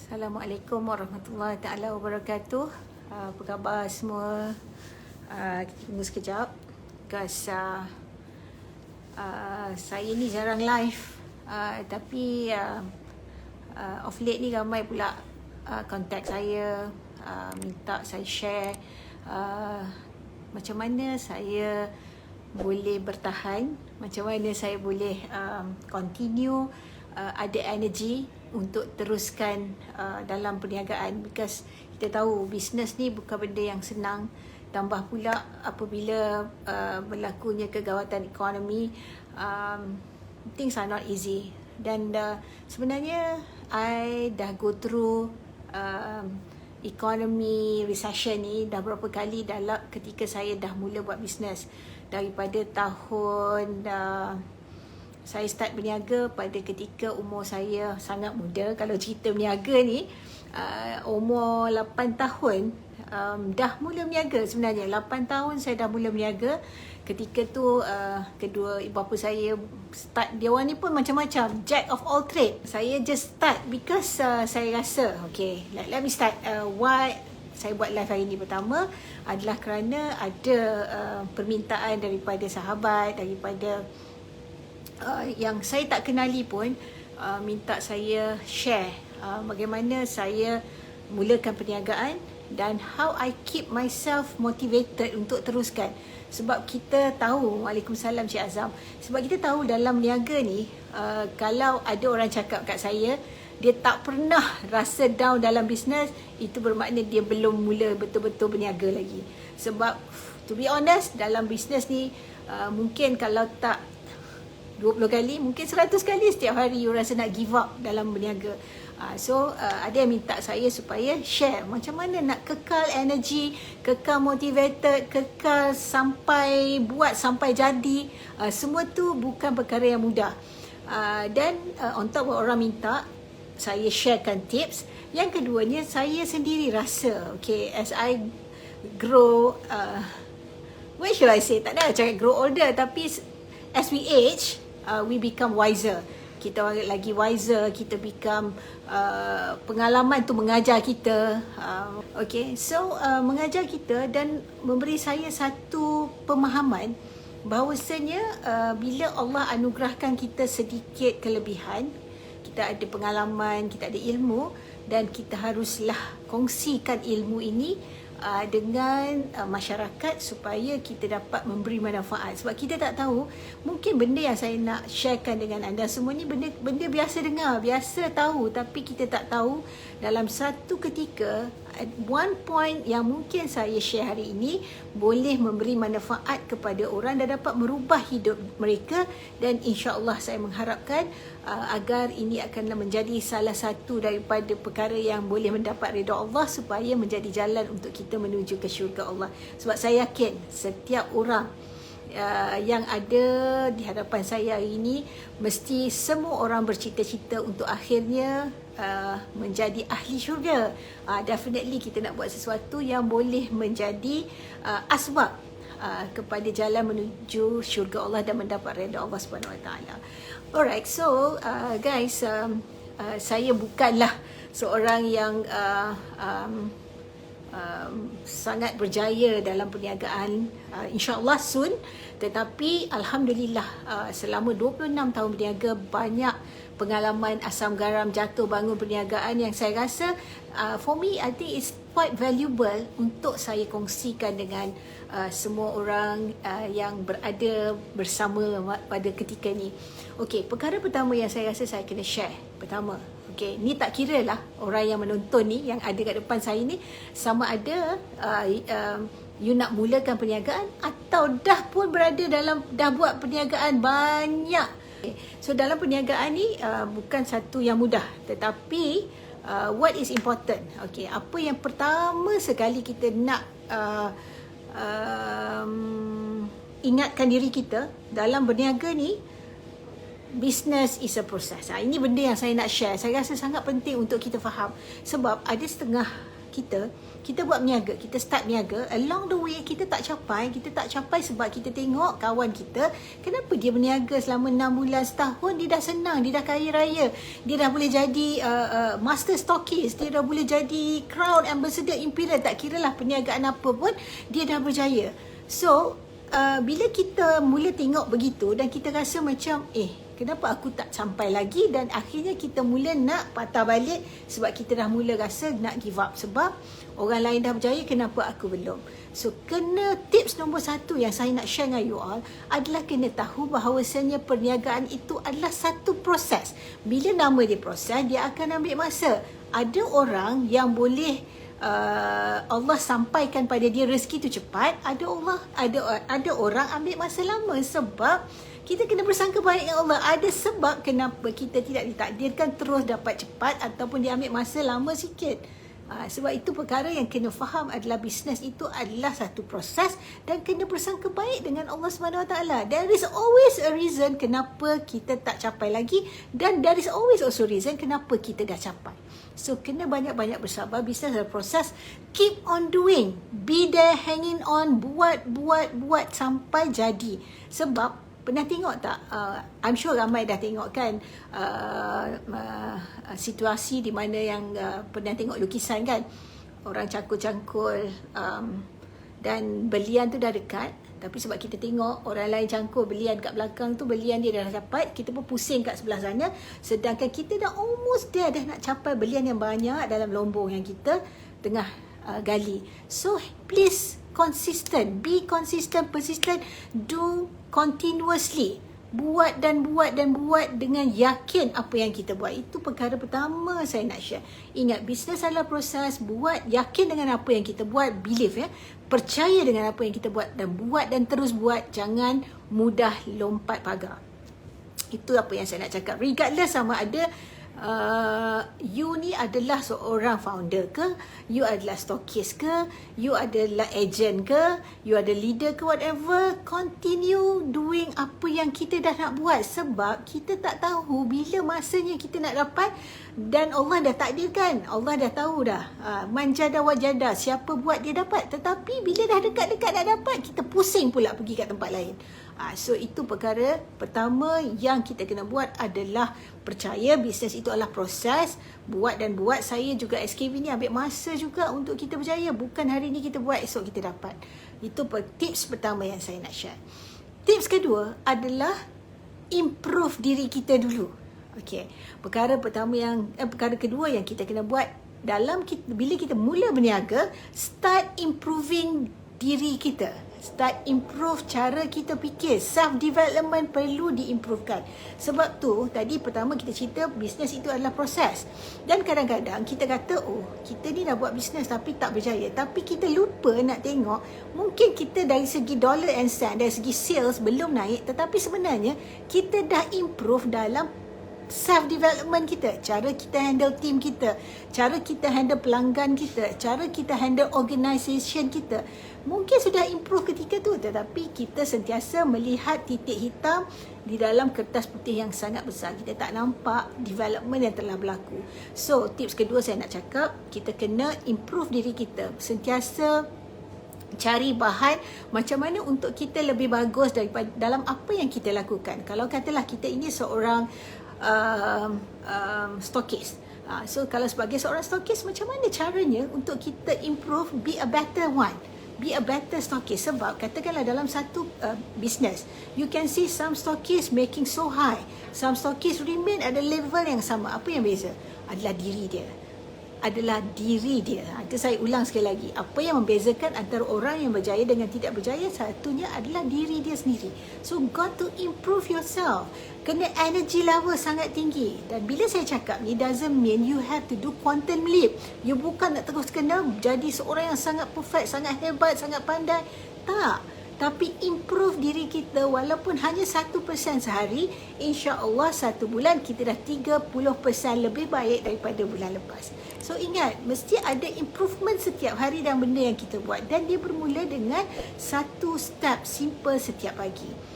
Assalamualaikum warahmatullahi taala wabarakatuh. Apa khabar semua? Kita tunggu sekejap. Because saya ni jarang live. Tapi of late ni ramai pula contact saya, minta saya share macam mana saya boleh bertahan, macam mana saya boleh continue ada energy untuk teruskan dalam perniagaan. Because kita tahu bisnes ni bukan benda yang senang, tambah pula apabila berlakunya kegawatan ekonomi, things are not easy. Dan sebenarnya I dah go through economy recession ni dah berapa kali dalam ketika saya dah mula buat bisnes. Daripada tahun saya start berniaga pada ketika umur saya sangat muda. Kalau cerita berniaga ni, umur 8 tahun dah mula berniaga sebenarnya. 8 tahun saya dah mula berniaga. Ketika tu kedua ibu bapa saya start, dia orang ni pun macam-macam, jack of all trade. Saya just start because saya rasa, okay, let me start. Why saya buat live hari ni pertama adalah kerana ada permintaan daripada sahabat, daripada yang saya tak kenali pun, minta saya share bagaimana saya mulakan perniagaan dan how I keep myself motivated untuk teruskan. Sebab kita tahu, Waalaikumsalam Cik Azam, sebab kita tahu dalam niaga ni, kalau ada orang cakap kat saya dia tak pernah rasa down dalam bisnes, itu bermakna dia belum mula betul-betul berniaga lagi. Sebab to be honest, dalam bisnes ni mungkin kalau tak 20 kali, mungkin 100 kali setiap hari you rasa nak give up dalam berniaga. So ada yang minta saya supaya share macam mana nak kekal energy, kekal motivated, kekal sampai buat sampai jadi. Semua tu bukan perkara yang mudah. Dan on top orang minta saya sharekan tips. Yang keduanya, saya sendiri rasa, okay, as I grow, what should I say, tak ada cakap grow older, tapi as we age, we become wiser. Kita lagi wiser, kita become pengalaman tu mengajar kita. Okay, so mengajar kita dan memberi saya satu pemahaman bahawasanya bila Allah anugerahkan kita sedikit kelebihan, kita ada pengalaman, kita ada ilmu, dan kita haruslah kongsikan ilmu ini dengan masyarakat supaya kita dapat memberi manfaat. Sebab kita tak tahu, mungkin benda yang saya nak sharekan dengan anda semua ni benda biasa dengar, biasa tahu, tapi kita tak tahu dalam satu ketika one point yang mungkin saya share hari ini boleh memberi manfaat kepada orang dan dapat merubah hidup mereka. Dan insya-Allah saya mengharapkan agar ini akan menjadi salah satu daripada perkara yang boleh mendapat redha Allah, supaya menjadi jalan untuk kita menuju ke syurga Allah. Sebab saya yakin setiap orang yang ada di hadapan saya hari ini, mesti semua orang bercita-cita untuk akhirnya menjadi ahli syurga. Definitely kita nak buat sesuatu yang boleh menjadi asbab kepada jalan menuju syurga Allah dan mendapat redha Allah Subhanahu Wa Taala. Alright, so guys, saya bukanlah seorang yang sangat berjaya dalam perniagaan, insya-Allah soon, tetapi alhamdulillah selama 26 tahun berniaga, banyak pengalaman asam garam jatuh bangun perniagaan yang saya rasa for me, I think it's quite valuable untuk saya kongsikan dengan semua orang yang berada bersama pada ketika ni. Okey, perkara pertama yang saya rasa saya kena share pertama, okay, ni tak kira lah orang yang menonton ni, yang ada kat depan saya ni, sama ada you nak mulakan perniagaan atau dah pun berada dalam, dah buat perniagaan banyak. Okay. So dalam perniagaan ni bukan satu yang mudah, tetapi what is important, okay, apa yang pertama sekali kita nak ingatkan diri kita dalam berniaga ni, business is a process. Ini benda yang saya nak share. Saya rasa sangat penting untuk kita faham. Sebab ada setengah kita buat berniaga, kita start berniaga, along the way kita tak capai sebab kita tengok kawan kita, kenapa dia berniaga selama 6 bulan, setahun, dia dah senang, dia dah kaya raya, dia dah boleh jadi master stockist, dia dah boleh jadi crown ambassador Imperial, tak kira lah perniagaan apa pun, dia dah berjaya. So bila kita mula tengok begitu dan kita rasa macam kenapa aku tak sampai lagi, dan akhirnya kita mula nak patah balik sebab kita dah mula rasa nak give up sebab orang lain dah berjaya, kenapa aku belum. So kena tips nombor 1 yang saya nak share dengan you all adalah kena tahu bahawasanya perniagaan itu adalah satu proses. Bila nama dia proses, dia akan ambil masa. Ada orang yang boleh Allah sampaikan pada dia rezeki tu cepat, ada orang ambil masa lama sebab kita kena bersangka baik dengan Allah. Ada sebab kenapa kita tidak ditakdirkan terus dapat cepat ataupun dia ambil masa lama sikit. Sebab itu perkara yang kena faham adalah bisnes itu adalah satu proses dan kena bersangka baik dengan Allah SWT. There is always a reason kenapa kita tak capai lagi, dan there is always also reason kenapa kita dah capai. So kena banyak-banyak bersabar. Bisnes adalah proses. Keep on doing, be there, hanging on, buat sampai jadi. Sebab pernah tengok tak, I'm sure ramai dah tengok kan, situasi di mana yang pernah tengok lukisan kan, orang cangkul-cangkul dan belian tu dah dekat, tapi sebab kita tengok orang lain cangkul belian kat belakang tu, belian dia dah dapat, kita pun pusing kat sebelah sana, sedangkan kita dah almost there, dah nak capai belian yang banyak dalam lombong yang kita tengah gali. So please consistent, be consistent, persistent, do continuously. Buat dengan yakin apa yang kita buat. Itu perkara pertama saya nak share. Ingat, bisnes adalah proses. Buat, yakin dengan apa yang kita buat, believe percaya dengan apa yang kita buat, dan terus buat. Jangan mudah lompat pagar. Itu apa yang saya nak cakap. Regardless sama ada you ni adalah seorang founder ke, you adalah stockist ke, you adalah agent ke, you ada leader ke, whatever, continue doing apa yang kita dah nak buat sebab kita tak tahu bila masanya kita nak dapat, dan Allah dah takdirkan, Allah dah tahu dah, manjada wajada, siapa buat dia dapat. Tetapi bila dah dekat-dekat nak dapat, kita pusing pula pergi kat tempat lain. So itu perkara pertama yang kita kena buat adalah percaya bisnes itu adalah proses. Buat. Saya juga SKV ni ambil masa juga untuk kita berjaya. Bukan hari ni kita buat, esok kita dapat. Itu tips pertama yang saya nak share. Tips kedua adalah improve diri kita dulu. Okey. Perkara kedua yang kita kena buat bila kita mula berniaga, start improving diri kita. Start improve cara kita fikir. Self-development perlu diimprovekan. Sebab tu, tadi pertama kita cerita bisnes itu adalah proses. Dan kadang-kadang kita kata, kita ni dah buat bisnes tapi tak berjaya. Tapi kita lupa nak tengok, mungkin kita dari segi dollar and cent, dari segi sales belum naik. Tetapi sebenarnya, kita dah improve dalam self-development kita. Cara kita handle team kita, cara kita handle pelanggan kita, cara kita handle organisation kita. Mungkin sudah improve ketika tu, tetapi kita sentiasa melihat titik hitam di dalam kertas putih yang sangat besar. Kita tak nampak development yang telah berlaku. So, tips kedua saya nak cakap, kita kena improve diri kita. Sentiasa cari bahan macam mana untuk kita lebih bagus daripada dalam apa yang kita lakukan. Kalau katalah kita ini seorang stockist. So, kalau sebagai seorang stockist, macam mana caranya untuk kita improve, be a better one? Be a better stockist. Sebab katakanlah dalam satu business, you can see some stockist making so high, some stockist remain at the level yang sama. Apa yang beza? Adalah diri dia. Itu saya ulang sekali lagi. Apa yang membezakan antara orang yang berjaya dengan tidak berjaya, satunya adalah diri dia sendiri. So, got to improve yourself. Kena energy level sangat tinggi. Dan bila saya cakap ni, doesn't mean you have to do quantum leap. You bukan nak terus kena jadi seorang yang sangat perfect, sangat hebat, sangat pandai. Tak. Tapi improve diri kita walaupun hanya 1% sehari, insya-Allah 1 bulan kita dah 30% lebih baik daripada bulan lepas. So ingat, mesti ada improvement setiap hari dalam benda yang kita buat, dan dia bermula dengan satu step simple setiap pagi.